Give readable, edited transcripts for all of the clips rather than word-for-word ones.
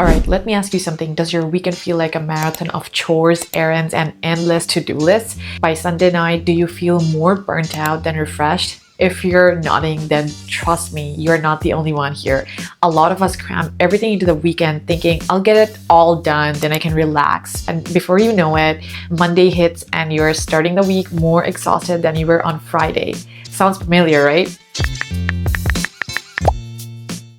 All right, let me ask you something. Does your weekend feel like a marathon of chores, errands, and endless to-do lists? By Sunday night, do you feel more burnt out than refreshed? If you're nodding, then trust me, you're not the only one here. A lot of us cram everything into the weekend thinking, I'll get it all done, then I can relax. And before you know it, Monday hits and you're starting the week more exhausted than you were on Friday. Sounds familiar, right?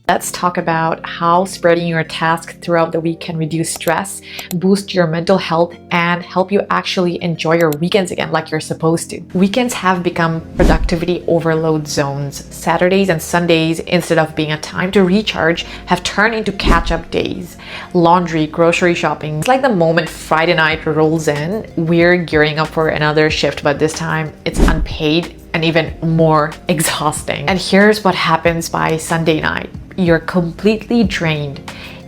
Let's talk about how spreading your tasks throughout the week can reduce stress, boost your mental health, and help you actually enjoy your weekends again like you're supposed to. Weekends have become productivity overload zones. Saturdays and Sundays, instead of being a time to recharge, have turned into catch-up days. Laundry, grocery shopping. It's like the moment Friday night rolls in, we're gearing up for another shift, but this time it's unpaid and even more exhausting. And here's what happens by Sunday night. You're completely drained.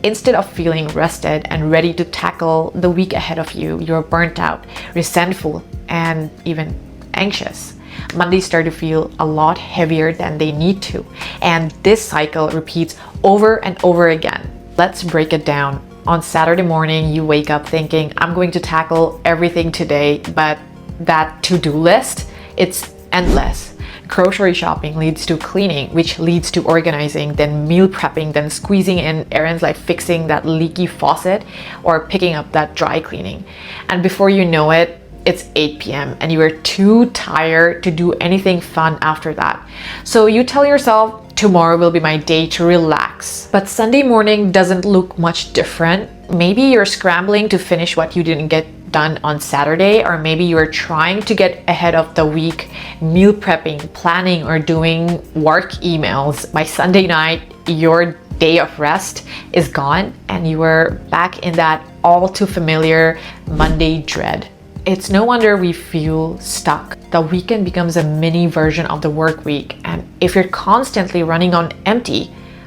Instead of feeling rested and ready to tackle the week ahead of you, you're burnt out, resentful, and even anxious. Mondays start to feel a lot heavier than they need to, and this cycle repeats over and over again. Let's break it down. On Saturday morning, you wake up thinking, I'm going to tackle everything today, but that to-do list, it's endless. Grocery shopping leads to cleaning, which leads to organizing, then meal prepping, then squeezing in errands like fixing that leaky faucet or picking up that dry cleaning. And before you know it, it's 8 p.m. and you are too tired to do anything fun after that. So you tell yourself, tomorrow will be my day to relax. But Sunday morning doesn't look much different. Maybe you're scrambling to finish what you didn't get done on Saturday, or maybe you're trying to get ahead of the week, meal prepping, planning, or doing work emails. By Sunday night, your day of rest is gone and you are back in that all too familiar Monday dread. It's no wonder we feel stuck. The weekend becomes a mini version of the work week, and if you're constantly running on empty,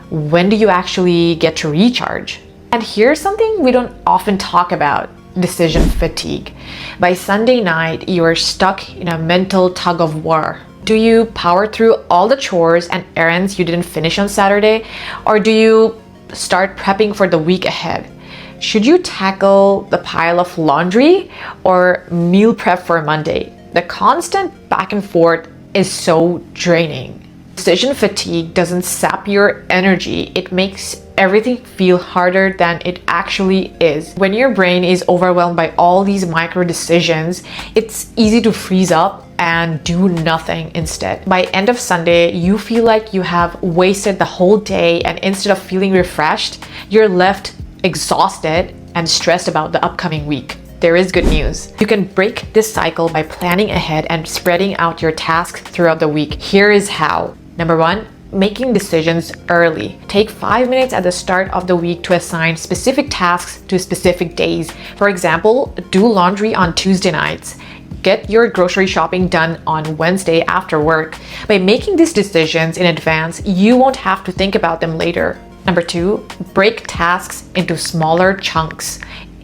when do you actually get to recharge? And here's something we don't often talk about: decision fatigue. By Sunday night, you are stuck in a mental tug of war. Do you power through all the chores and errands you didn't finish on Saturday? Or do you start prepping for the week ahead? Should you tackle the pile of laundry or meal prep for Monday? The constant back and forth is so draining. Decision fatigue doesn't sap your energy, it makes everything feel harder than it actually is. When your brain is overwhelmed by all these micro decisions, it's easy to freeze up and do nothing instead. By end of Sunday, you feel like you have wasted the whole day, and instead of feeling refreshed, you're left exhausted and stressed about the upcoming week. There is good news. You can break this cycle by planning ahead and spreading out your tasks throughout the week. Here is how. Number one, making decisions early. Take 5 minutes at the start of the week to assign specific tasks to specific days. For example, do laundry on Tuesday nights. Get your grocery shopping done on Wednesday after work. By making these decisions in advance, you won't have to think about them later. Number two, break tasks into smaller chunks.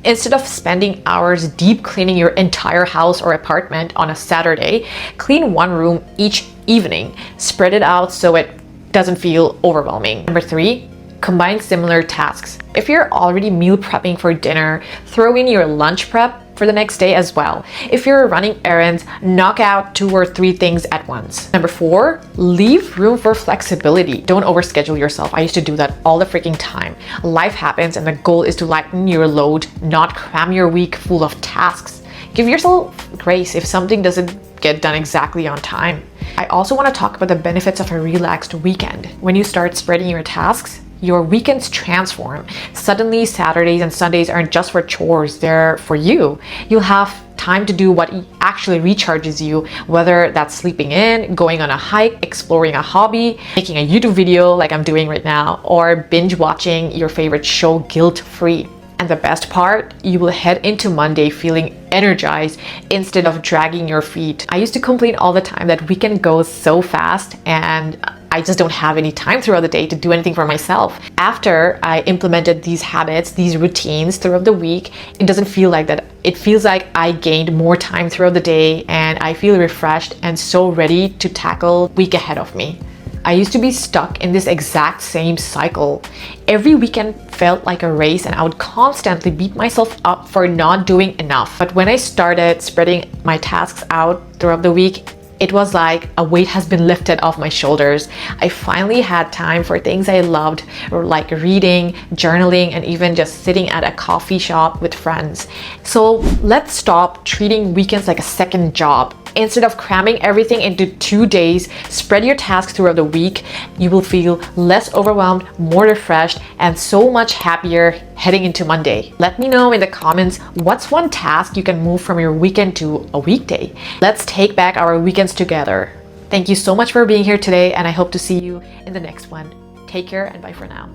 Instead of spending hours deep cleaning your entire house or apartment on a Saturday, clean one room each evening. Spread it out so it doesn't feel overwhelming. Number three, combine similar tasks. If you're already meal prepping for dinner, throw in your lunch prep for the next day as well. If you're running errands, knock out 2 or 3 things at once. Number four, leave room for flexibility. Don't overschedule yourself. I used to do that all the freaking time. Life happens and the goal is to lighten your load, not cram your week full of tasks. Give yourself grace if something doesn't get done exactly on time. I also want to talk about the benefits of a relaxed weekend. When you start spreading your tasks, your weekends transform. Suddenly, Saturdays and Sundays aren't just for chores, they're for you. You'll have time to do what actually recharges you, whether that's sleeping in, going on a hike, exploring a hobby, making a YouTube video like I'm doing right now, or binge watching your favorite show guilt-free. And the best part, you will head into Monday feeling energized instead of dragging your feet. I used to complain all the time that weekend goes so fast and I just don't have any time throughout the day to do anything for myself. After I implemented these habits, these routines throughout the week, it doesn't feel like that. It feels like I gained more time throughout the day and I feel refreshed and so ready to tackle the week ahead of me. I used to be stuck in this exact same cycle. Every weekend felt like a race and I would constantly beat myself up for not doing enough. But when I started spreading my tasks out throughout the week, it was like a weight has been lifted off my shoulders. I finally had time for things I loved, like reading, journaling, and even just sitting at a coffee shop with friends. So let's stop treating weekends like a second job. Instead of cramming everything into 2 days, spread your tasks throughout the week. You will feel less overwhelmed, more refreshed, and so much happier heading into Monday. Let me know in the comments what's one task you can move from your weekend to a weekday. Let's take back our weekends together. Thank you so much for being here today, and I hope to see you in the next one. Take care and bye for now.